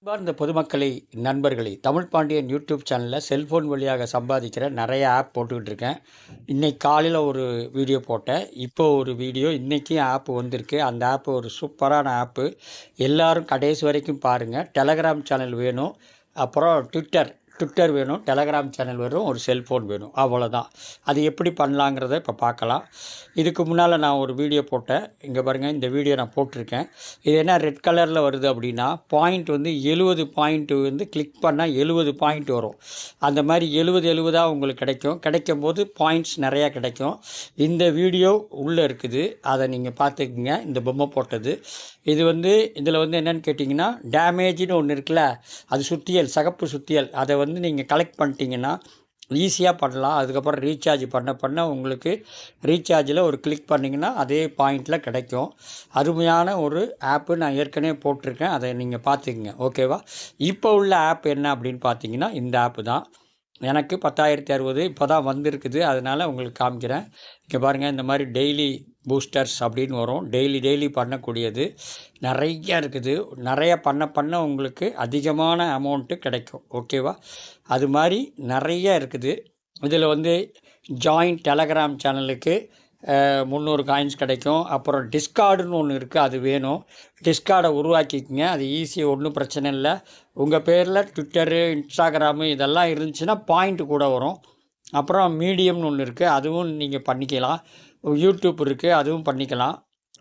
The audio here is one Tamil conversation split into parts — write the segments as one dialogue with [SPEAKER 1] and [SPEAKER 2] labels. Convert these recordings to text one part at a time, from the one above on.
[SPEAKER 1] அன்பார்ந்த பொதுமக்களே, நண்பர்களே, தமிழ் பாண்டியன் யூடியூப் சேனலில் செல்ஃபோன் வழியாக சம்பாதிக்கிற நிறைய ஆப் போட்டுக்கிட்டு இருக்கேன். இன்றைக்கி காலையில் ஒரு வீடியோ போட்டேன். இப்போ ஒரு வீடியோ இன்றைக்கி ஆப் வந்திருக்கு. அந்த ஆப்பு ஒரு சூப்பரான ஆப்பு. எல்லோரும் கடைசி வரைக்கும் பாருங்கள். டெலகிராம் சேனல் வேணும், அப்புறம் ட்விட்டர் வேணும், டெலகிராம் சேனல் வேணும், ஒரு செல்ஃபோன் வேணும், அவ்வளோதான். அது எப்படி பண்ணலாங்கிறத இப்போ பார்க்கலாம். இதுக்கு முன்னால் நான் ஒரு வீடியோ போட்டேன். இங்கே பாருங்கள், இந்த வீடியோ நான் போட்டிருக்கேன். இது என்ன ரெட் கலரில் வருது அப்படின்னா, பாயிண்ட் வந்து 70 பாயிண்ட்டு வந்து கிளிக் பண்ணால் 70 பாயிண்ட் வரும். அந்த மாதிரி 70 உங்களுக்கு கிடைக்கும் போது பாயிண்ட்ஸ் நிறையா கிடைக்கும். இந்த வீடியோ உள்ளே இருக்குது, அதை நீங்கள் பார்த்துக்குங்க. இந்த பொம்மை போட்டது இது வந்து இதில் வந்து என்னென்னு கேட்டிங்கன்னா, டேமேஜ்னு ஒன்று இருக்குல்ல, அது சுத்தியல், சகப்பு சுத்தியல், அதை வந்து நீங்கள் கலெக்ட் பண்ணிட்டீங்கன்னா ஈஸியாக பண்ணலாம். அதுக்கப்புறம் ரீசார்ஜ் பண்ண உங்களுக்கு ரீசார்ஜில் ஒரு கிளிக் பண்ணிங்கன்னா அதே பாயிண்டில் கிடைக்கும். அருமையான ஒரு ஆப்பு. நான் ஏற்கனவே போட்டிருக்கேன், அதை நீங்கள் பார்த்துக்குங்க. ஓகேவா? இப்போ உள்ள ஆப் என்ன அப்படின்னு பார்த்தீங்கன்னா, இந்த ஆப்பு தான். எனக்கு 10,060 இப்போ தான் வந்திருக்குது, அதனால் உங்களுக்கு காமிக்கிறேன். இங்கே பாருங்கள், இந்த மாதிரி டெய்லி பூஸ்டர்ஸ் அப்படின்னு வரும். டெய்லி பண்ணக்கூடியது நிறைய இருக்குது. நிறைய பண்ண உங்களுக்கு அதிகமான அமௌண்ட்டு கிடைக்கும். ஓகேவா? அது மாதிரி நிறைய இருக்குது. இதில் வந்து ஜாயின் டெலகிராம் சேனலுக்கு 300 காயின்ஸ் கிடைக்கும். அப்புறம் டிஸ்கார்டுன்னு ஒன்று இருக்குது, அது வேணும். டிஸ்கார்டை உருவாக்கிக்கங்க. அது ஈஸி, ஒன்றும் பிரச்சனை இல்லை. உங்கள் பேரில் ட்விட்டரு, இன்ஸ்டாகிராமு இதெல்லாம் இருந்துச்சுன்னா பாயிண்ட்டு கூட வரும். அப்புறம் மீடியம்னு ஒன்று இருக்குது, அதுவும் நீங்கள் பண்ணிக்கலாம். யூடியூப் இருக்குது, அதுவும் பண்ணிக்கலாம்.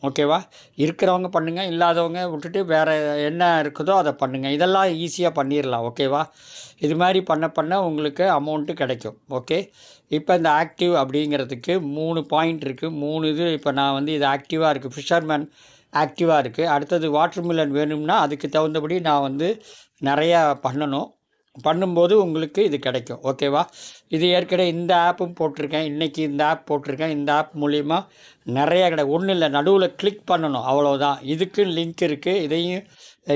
[SPEAKER 1] ஓகேவா? இருக்கிறவங்க பண்ணுங்கள், இல்லாதவங்க விட்டுட்டு வேறு என்ன இருக்குதோ அதை பண்ணுங்கள். இதெல்லாம் ஈஸியாக பண்ணிடலாம். ஓகேவா? இது மாதிரி பண்ண உங்களுக்கு அமௌண்ட்டு கிடைக்கும். ஓகே, இப்போ இந்த ஆக்டிவ் அப்படிங்கிறதுக்கு 3 பாயிண்ட் இருக்குது. 3 இது இப்போ நான் வந்து இது ஆக்டிவாக இருக்குது. ஃபிஷர்மேன் ஆக்டிவாக இருக்குது. அடுத்தது வாட்டர்மிலன் வேணும்னா அதுக்கு தகுந்தபடி நான் வந்து நிறையா பண்ணும்போது உங்களுக்கு இது கிடைக்கும். ஓகேவா? இது ஏற்கனவே இந்த ஆப்பும் போட்டிருக்கேன். இன்றைக்கி இந்த ஆப் போட்டிருக்கேன். இந்த ஆப் மூலிமா நிறையா ஒன்றும் இல்லை, நடுவில் கிளிக் பண்ணணும், அவ்வளோதான். இதுக்கு லிங்க் இருக்குது, இதையும்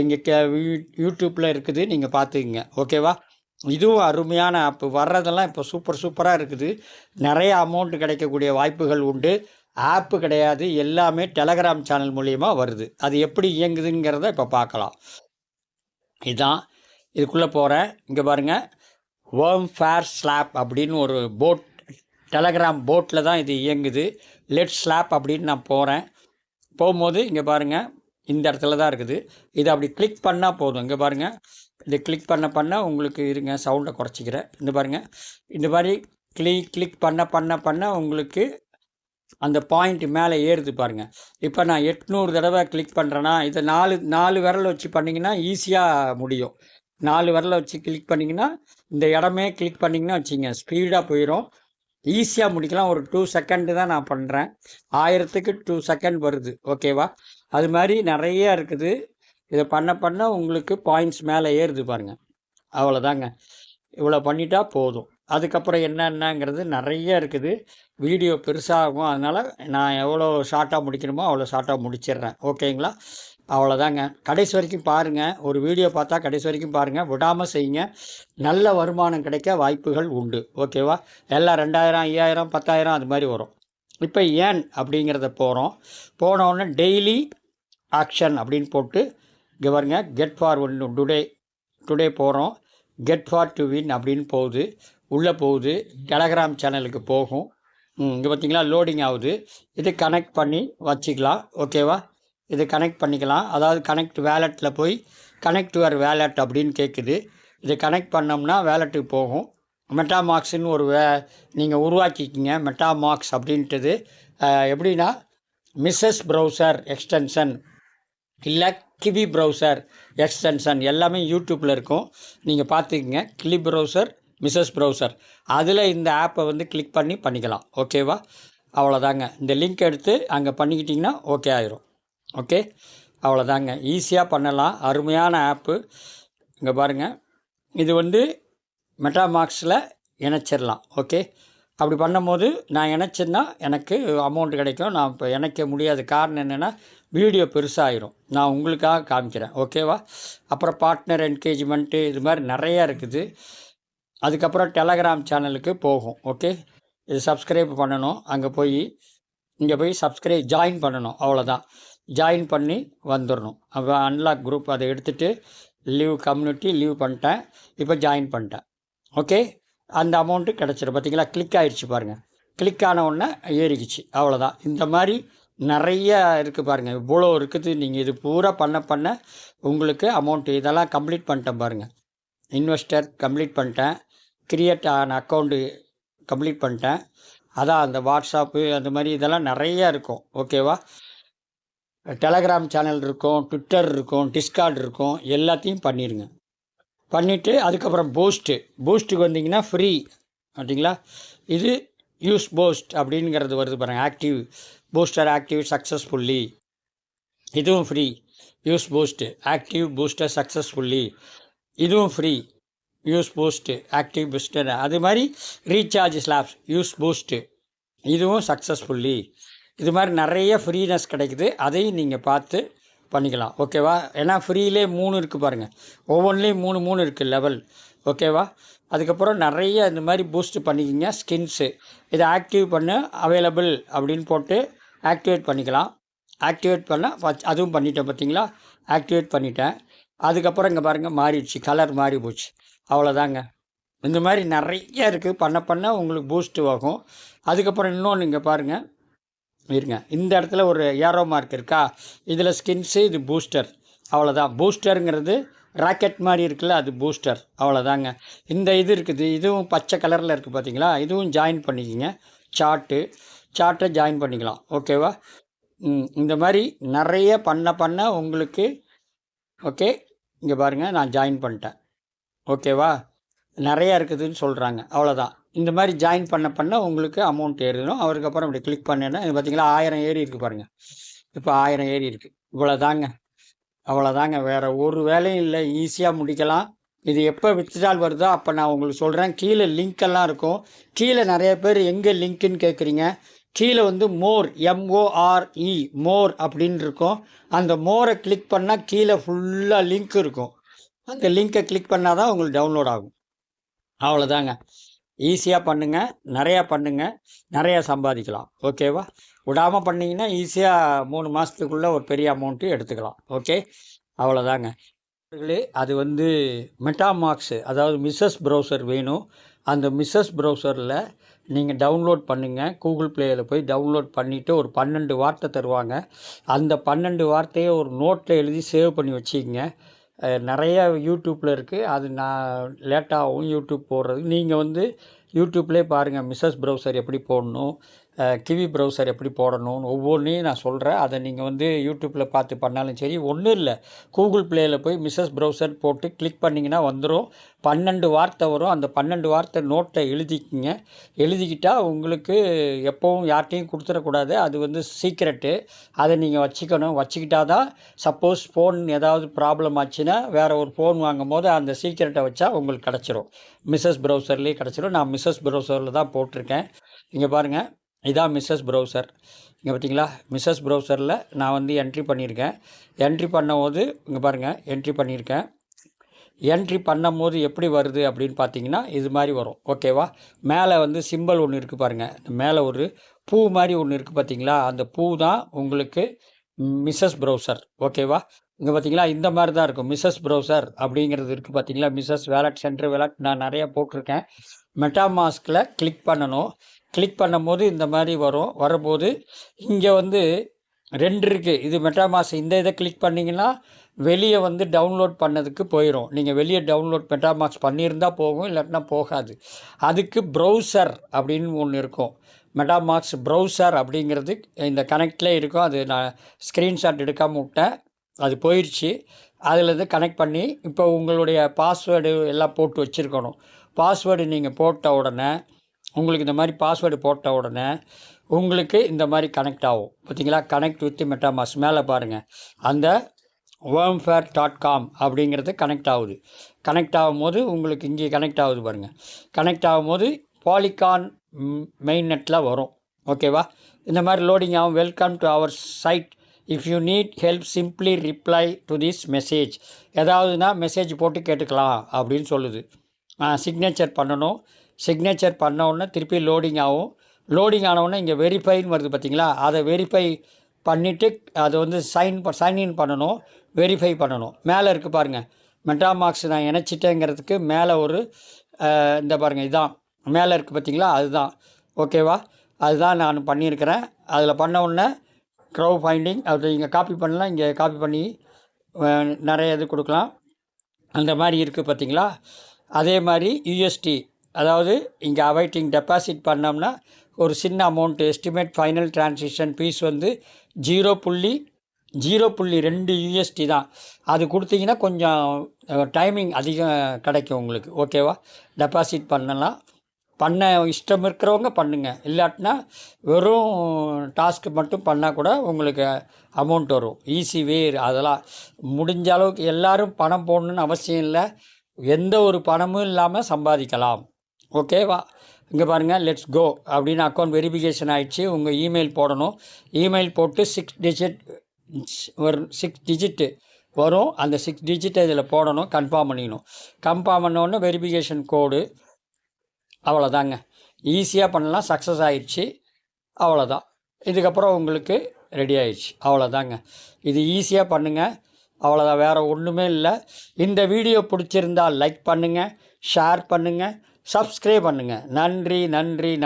[SPEAKER 1] இங்கே யூடியூப்பில் இருக்குது, நீங்கள் பார்த்துக்குங்க. ஓகேவா? இதுவும் அருமையான ஆப்பு. வர்றதெல்லாம் இப்போ சூப்பராக இருக்குது. நிறைய அமௌண்ட்டு கிடைக்கக்கூடிய வாய்ப்புகள் உண்டு. ஆப்பு கிடையாது, எல்லாமே டெலகிராம் சேனல் மூலிமா வருது. அது எப்படி இயங்குதுங்கிறத இப்போ பார்க்கலாம். இதுதான், இதுக்குள்ளே போகிறேன். இங்கே பாருங்கள், வேர்ம் ஃபேர் ஸ்லாப் அப்படின்னு ஒரு போட், டெலகிராம் போட்டில் தான் இது இயங்குது. லெட் ஸ்லாப் அப்படின்னு நான் போகும்போது இங்கே பாருங்கள், இந்த இடத்துல தான் இருக்குது. இதை அப்படி கிளிக் பண்ணால் போதும். இங்கே பாருங்கள், இதை கிளிக் பண்ண உங்களுக்கு இருங்க, சவுண்டை குறைச்சிக்கிறேன். இந்த பாருங்கள், இந்த மாதிரி கிளிக் பண்ண உங்களுக்கு அந்த பாயிண்ட் மேலே ஏறுது பாருங்கள். இப்போ நான் 800 தடவை கிளிக் பண்ணுறேன்னா, இதை 4 விரல் வச்சு பண்ணிங்கன்னா ஈஸியாக முடியும். 4 விரலை வச்சு கிளிக் பண்ணிங்கன்னா, இந்த இடமே கிளிக் பண்ணிங்கன்னா வச்சுங்க, ஸ்பீடாக போயிடும். ஈஸியாக முடிக்கலாம். ஒரு 2 செகண்டு தான் நான் பண்ணுறேன். 1000க்கு 2 செகண்ட் வருது. ஓகேவா? அது மாதிரி நிறைய இருக்குது. இதை பண்ண உங்களுக்கு பாயிண்ட்ஸ் மேலே ஏறுது பாருங்கள். அவ்வளோதாங்க. இவ்வளோ பண்ணிட்டா போதும். அதுக்கப்புறம் என்னங்கிறது நிறைய இருக்குது. வீடியோ பெருசாகும், அதனால் நான் எவ்வளோ ஷார்ட்டாக முடிக்கணுமோ அவ்வளோ ஷார்ட்டாக முடிச்சிடுறேன். ஓகேங்களா? அவ்வளோதாங்க. கடைசி வரைக்கும் பாருங்கள். ஒரு வீடியோ பார்த்தா கடைசி வரைக்கும் பாருங்கள், விடாமல் செய்யுங்க. நல்ல வருமானம் கிடைக்க வாய்ப்புகள் உண்டு. ஓகேவா? எல்லாம் 2000, 5000, 10,000 அது மாதிரி வரும். இப்போ ஏன் அப்படிங்கிறத போனோடனே டெய்லி ஆக்ஷன் அப்படின்னு போட்டு இங்கே பாருங்க, கெட் ஃபார் ஒன் டுடே போகிறோம். கெட் ஃபார் டு வின் அப்படின்னு போகுது, உள்ளே போகுது. டெலகிராம் சேனலுக்கு போகும். இங்கே பார்த்தீங்களா, லோடிங் ஆகுது. இது கனெக்ட் பண்ணி வச்சுக்கலாம். ஓகேவா? இது கனெக்ட் பண்ணிக்கலாம். அதாவது கனெக்ட் வேலெட்டில் போய் கனெக்ட் யுவர் வேலெட் அப்படின்னு கேட்குது. இது கனெக்ட் பண்ணோம்னா வேலெட்டுக்கு போகும். மெட்டாமார்க்ஸ்ன்னு ஒரு நீங்கள் உருவாக்கிக்கிங்க. மெட்டாமார்க்ஸ் அப்படின்றது எப்படின்னா, மிஸ்ஸஸ் ப்ரௌசர் எக்ஸ்டென்ஷன் இல்லை கிவி ப்ரௌசர் எக்ஸ்டென்ஷன் எல்லாமே யூடியூப்பில் இருக்கும், நீங்கள் பார்த்துக்குங்க. கிளி ப்ரௌசர், மிஸ்ஸஸ் ப்ரௌசர், அதில் இந்த ஆப்பை வந்து கிளிக் பண்ணிக்கலாம். ஓகேவா? அவ்வளோதாங்க. இந்த லிங்க் எடுத்து அங்கே பண்ணிக்கிட்டிங்கன்னா ஓகே ஆயிரும். ஓகே, அவ்வளோதாங்க. ஈஸியாக பண்ணலாம். அருமையான ஆப்பு. இங்கே பாருங்கள், இது வந்து மெட்டாமார்க்ஸில் இணைச்சிடலாம். ஓகே, அப்படி பண்ணும்போது நான் இணைச்சேன்னா எனக்கு அமௌண்ட் கிடைக்கும். நான் இப்போ இணைக்க முடியாத காரணம் என்னென்னா, வீடியோ பெருசாகிடும். நான் உங்களுக்காக காமிக்கிறேன். ஓகேவா? அப்புறம் பார்ட்னர் என்கேஜ்மெண்ட்டு, இது மாதிரி நிறையா இருக்குது. அதுக்கப்புறம் டெலகிராம் சேனலுக்கு போகும். ஓகே, இது சப்ஸ்கிரைப் பண்ணணும். அங்கே இங்கே போய் ஜாயின் பண்ணணும். அவ்வளோதான். ஜாயின் பண்ணி வந்துடணும். அப்போ அன்லாக் குரூப் அதை எடுத்துகிட்டு லீவ் கம்யூனிட்டி லீவ் பண்ணிட்டேன். இப்போ ஜாயின் பண்ணிட்டேன். ஓகே, அந்த அமௌண்ட்டு கிடச்சிரும். பார்த்தீங்களா, கிளிக் ஆகிடுச்சு பாருங்கள். கிளிக் ஆன உடனே ஏறிக்குச்சு. அவ்வளோதான். இந்த மாதிரி நிறைய இருக்குது பாருங்கள். இவ்வளோ இருக்குது. நீங்கள் இது பூரா பண்ண உங்களுக்கு அமௌண்ட்டு இதெல்லாம் கம்ப்ளீட் பண்ணிட்டேன் பாருங்கள். இன்வெஸ்டர் கம்ப்ளீட் பண்ணிட்டேன். கிரியேட் ஆன அக்கௌண்ட்டு கம்ப்ளீட் பண்ணிட்டேன். அதான் அந்த வாட்ஸ்அப்பு அந்த மாதிரி இதெல்லாம் நிறைய இருக்கும். ஓகேவா, டெலகிராம் சேனல் இருக்கும், ட்விட்டர் இருக்கும், டிஸ்கார்ட் இருக்கும். எல்லாத்தையும் பண்ணிடுங்க. பண்ணிவிட்டு அதுக்கப்புறம் பூஸ்ட்டுக்கு வந்தீங்கன்னா ஃப்ரீ. அப்படிங்களா, இது யூஸ் பூஸ்ட் அப்படிங்கிறது வருது பாருங்கள். ஆக்டிவ் பூஸ்டர் ஆக்டிவ் சக்ஸஸ்ஃபுல்லி, இதுவும் free. Use boost active booster successfully, இதுவும் free. Use boost active booster. அது மாதிரி ரீசார்ஜ் ஸ்லாப்ஸ் யூஸ் பூஸ்ட்டு, இதுவும் சக்ஸஸ்ஃபுல்லி. இது மாதிரி நிறைய ஃப்ரீனஸ் கிடைக்குது. அதையும் நீங்கள் பார்த்து பண்ணிக்கலாம். ஓகேவா, ஏன்னா ஃப்ரீலே 3 இருக்குது பாருங்கள். ஒவ்வொன்றிலையும் 3 இருக்குது லெவல். ஓகேவா, அதுக்கப்புறம் நிறைய இந்த மாதிரி பூஸ்ட் பண்ணிக்கிங்க. ஸ்கின்ஸு இதை ஆக்டிவ் பண்ண அவைலபிள் அப்படின்னு போட்டு ஆக்டிவேட் பண்ணிக்கலாம். ஆக்டிவேட் பண்ண அதுவும் பண்ணிட்டேன். பார்த்தீங்களா, ஆக்டிவேட் பண்ணிட்டேன். அதுக்கப்புறம் இங்கே பாருங்கள், மாறிடுச்சு, கலர் மாறி போச்சு. அவ்வளோதாங்க. இந்த மாதிரி நிறைய இருக்குது. பண்ண உங்களுக்கு பூஸ்ட்டு ஆகும். அதுக்கப்புறம் இன்னொன்று இங்கே பாருங்கள், இருங்க, இந்த இடத்துல ஒரு ஏரோ மார்க் இருக்கா, இதில் ஸ்கின்ஸு, இது பூஸ்டர். அவ்வளோதான். பூஸ்டருங்கிறது ராக்கெட் மாதிரி இருக்குல்ல, அது பூஸ்டர். அவ்வளோதாங்க. இந்த இது இருக்குது, இதுவும் பச்சை கலரில் இருக்குது பார்த்தீங்களா, இதுவும் ஜாயின் பண்ணிக்கிங்க. சார்ட்டை ஜாயின் பண்ணிக்கலாம். ஓகேவா, இந்த மாதிரி நிறைய பண்ண உங்களுக்கு. ஓகே, இங்கே பாருங்கள், நான் ஜாயின் பண்ணிட்டேன். ஓகேவா, நிறையா இருக்குதுன்னு சொல்கிறாங்க. அவ்வளோதான். இந்த மாதிரி ஜாயின் பண்ண உங்களுக்கு அமௌண்ட் ஏறிடும். அதுக்கப்புறம் இப்படி கிளிக் பண்ணேன்னா இது பார்த்தீங்களா 1000 ஏறி இருக்குது பாருங்கள். இப்போ 1000 ஏறி இருக்குது. அவ்வளோதாங்க. வேறு ஒரு வேலையும் இல்லை. ஈஸியாக முடிக்கலாம். இது எப்போ வித்ட்ரால் வருதோ அப்போ நான் உங்களுக்கு சொல்கிறேன். கீழே லிங்க்கெல்லாம் இருக்கும். கீழே நிறைய பேர் எங்கே லிங்க்குன்னு கேட்குறீங்க. கீழே மோர் MORE மோர் அப்படின்னு இருக்கும். அந்த மோரை கிளிக் பண்ணால் கீழே ஃபுல்லாக லிங்க் இருக்கும். அந்த லிங்க்கை கிளிக் பண்ணால் தான் உங்களுக்கு டவுன்லோட் ஆகும். அவ்வளோதாங்க. ஈஸியாக பண்ணுங்கள், நிறையா பண்ணுங்கள், நிறையா சம்பாதிக்கலாம். ஓகேவா, விடாமல் பண்ணிங்கன்னா ஈஸியாக 3 மாதத்துக்குள்ளே ஒரு பெரிய அமௌண்ட்டு எடுத்துக்கலாம். ஓகே, அவ்வளோதாங்க. அது மெட்டாமார்க்ஸு, அதாவது மிஸ்ஸஸ் ப்ரௌசர் வேணும். அந்த மிஸ்ஸஸ் ப்ரௌசரில் நீங்கள் டவுன்லோட் பண்ணுங்கள். கூகுள் ப்ளேயில் போய் டவுன்லோட் பண்ணிவிட்டு ஒரு 12 வார்த்தை தருவாங்க. அந்த 12 வார்த்தையை ஒரு நோட்டில் எழுதி சேவ் பண்ணி வச்சுக்கோங்க. நிறைய யூடியூப்பில் இருக்குது. அது நான் லேட்டாகவும் யூடியூப் போடுறது. நீங்கள் யூடியூப்லேயே பாருங்கள், மிஸ்ஸஸ் ப்ரௌசர் எப்படி போடணும், கிவி ப்ரௌசர் எப்படி போடணும்னு ஒவ்வொன்றையும் நான் சொல்கிறேன். அதை நீங்கள் யூடியூப்பில் பார்த்து பண்ணாலும் சரி. ஒன்றும் இல்லை, கூகுள் ப்ளேயில் போய் மிஸ்ஸஸ் ப்ரௌசர் போட்டு கிளிக் பண்ணிங்கன்னா வந்துடும். 12 வார்த்தை வரும். அந்த 12 வார்த்தை நோட்டை எழுதிக்கிங்க. எழுதிக்கிட்டால் உங்களுக்கு எப்போவும் யார்கிட்டையும் கொடுத்துடக்கூடாது. அது சீக்ரெட்டு. அதை நீங்கள் வச்சுக்கிட்டா தான் சப்போஸ் ஃபோன் ஏதாவது ப்ராப்ளம் ஆச்சுன்னா வேறு ஒரு ஃபோன் வாங்கும் போது அந்த சீக்ரெட்டை வச்சா உங்களுக்கு கிடச்சிரும். மிஸ்ஸஸ் ப்ரௌசர்லேயே கிடச்சிரும். நான் மிஸ்ஸஸ் ப்ரௌசரில் தான் போட்டிருக்கேன். இங்கே பாருங்கள், இதான் மிஸ்ஸஸ் ப்ரௌசர். இங்கே பார்த்தீங்களா, மிஸ்ஸஸ் ப்ரௌசரில் நான் என்ட்ரி பண்ணியிருக்கேன். என்ட்ரி பண்ணும்போது இங்கே பாருங்கள், என்ட்ரி பண்ணியிருக்கேன். என்ட்ரி பண்ணும்போது எப்படி வருது அப்படின்னு பார்த்தீங்கன்னா இது மாதிரி வரும். ஓகேவா, மேலே சிம்பிள் ஒன்று இருக்குது பாருங்கள். மேலே ஒரு பூ மாதிரி ஒன்று இருக்குது பார்த்தீங்களா, அந்த பூ தான் உங்களுக்கு மிஸ்ஸஸ் ப்ரௌசர். ஓகேவா, இங்கே பார்த்தீங்களா இந்த மாதிரி தான் இருக்கும். மிஸ்ஸஸ் ப்ரௌசர் அப்படிங்கிறது இருக்குது பார்த்தீங்களா. மிஸ்ஸஸ் வேலட், சென்ட்ரு வேலட் நான் நிறையா போட்டிருக்கேன். மெட்டாமாஸ்கில் கிளிக் பண்ணணும். கிளிக் பண்ணும்போது இந்த மாதிரி வரும். வரும்போது இங்கே 2 இருக்குது. இது மெட்டாமாஸ். இந்த இதை கிளிக் பண்ணிங்கன்னா வெளியே டவுன்லோட் பண்ணதுக்கு போயிடும். நீங்கள் வெளியே டவுன்லோட் மெட்டாமாஸ் பண்ணியிருந்தால் போகும், இல்லாட்டினா போகாது. அதுக்கு ப்ரௌசர் அப்படின்னு ஒன்று இருக்கும். மெட்டாமாக்ஸ் ப்ரௌசர் அப்படிங்கிறது இந்த கனெக்ட்லேயே இருக்கும். அது நான் ஸ்க்ரீன்ஷாட் எடுக்காமல் விட்டேன், அது போயிடுச்சு. அதில் கனெக்ட் பண்ணி இப்போ உங்களுடைய பாஸ்வேர்டு எல்லாம் போட்டு வச்சுருக்கணும். பாஸ்வேர்டு நீங்கள் போட்ட உடனே உங்களுக்கு இந்த மாதிரி பாஸ்வேர்டு போட்ட உடனே உங்களுக்கு இந்த மாதிரி கனெக்ட் ஆகும். பார்த்தீங்களா, கனெக்ட் வித் மெட்டாமாஸ் மேலே பாருங்கள். அந்த wormfair.com அப்படிங்கிறது கனெக்ட் ஆகுது. கனெக்ட் ஆகும்போது உங்களுக்கு இங்கே கனெக்ட் ஆகுது பாருங்கள். கனெக்ட் ஆகும்போது பாலிகான் மெயின் நெட்டில் வரும். ஓகேவா, இந்த மாதிரி லோடிங் ஆகும். Welcome to our site, if you need help simply reply to this message. ஏதாவதுனா மெசேஜ் போட்டு கேட்டுக்கலாம் அப்படின்னு சொல்லுது. சிக்னேச்சர் பண்ணணும். சிக்னேச்சர் பண்ண உடனே திருப்பி லோடிங் ஆகும். லோடிங் ஆனவுடனே இங்கே வெரிஃபைன்னு வருது பார்த்தீங்களா, அதை வெரிஃபை பண்ணிவிட்டு அதை சைன்இன் பண்ணணும், வெரிஃபை பண்ணணும். மேலே இருக்குது பாருங்கள், மெட்டாமாக்ஸ் நான் இணைச்சிட்டேங்கிறதுக்கு மேலே ஒரு இந்த பாருங்கள், இதான் மேலே இருக்குது பார்த்தீங்களா, அதுதான். ஓகேவா, அதுதான் நான் பண்ணியிருக்கிறேன். அதில் பண்ண உடனே க்ரௌட் ஃபைண்டிங் அது இங்கே காப்பி பண்ணலாம், இங்கே காப்பி பண்ணி நிறைய இது கொடுக்கலாம். அந்த மாதிரி இருக்குது பார்த்தீங்களா. அதே மாதிரி யூஎஸ்டி, அதாவது இங்கே அவைட்டிங் டெபாசிட் பண்ணோம்னா ஒரு சின்ன amount estimate final transaction fees வந்து 0.2 யூஎஸ்டி தான். அது கொடுத்தீங்கன்னா கொஞ்சம் டைமிங் அதிகம் கிடைக்கும் உங்களுக்கு. ஓகேவா, டெபாசிட் பண்ணலாம். பண்ண இஷ்டம் இருக்கிறவங்க பண்ணுங்கள், இல்லாட்டினா வெறும் டாஸ்க்கு மட்டும் பண்ணால் கூட உங்களுக்கு அமௌண்ட் வரும். Easy way. அதெல்லாம் முடிஞ்ச அளவுக்கு எல்லோரும் பணம் போடணுன்னு அவசியம் இல்லை, எந்த ஒரு பணமும் இல்லாமல் சம்பாதிக்கலாம். ஓகேவா, இங்கே பாருங்கள், லெட்ஸ் கோ அப்படின்னு அக்கௌண்ட் வெரிஃபிகேஷன் ஆகிடுச்சு. உங்கள் இமெயில் போடணும். இமெயில் போட்டு 6 டிஜிட்டு வரும். அந்த 6 டிஜிட்டை இதில் போடணும், கன்ஃபார்ம் பண்ணிக்கணும். கன்ஃபார்ம் பண்ணோடனே வெரிஃபிகேஷன் கோடு. அவ்வளோதாங்க, ஈஸியாக பண்ணலாம். சக்ஸஸ் ஆகிடுச்சு, அவ்வளோதான். இதுக்கப்புறம் உங்களுக்கு ரெடி ஆகிடுச்சு, அவ்வளோதாங்க. இது ஈஸியாக பண்ணுங்கள், அவ்வளோதான், வேறு ஒன்றுமே இல்லை. இந்த வீடியோ பிடிச்சிருந்தால் லைக் பண்ணுங்கள், ஷேர் பண்ணுங்கள், சப்ஸ்கிரைப் பண்ணுங்கள். நன்றி நன்றி நன்றி.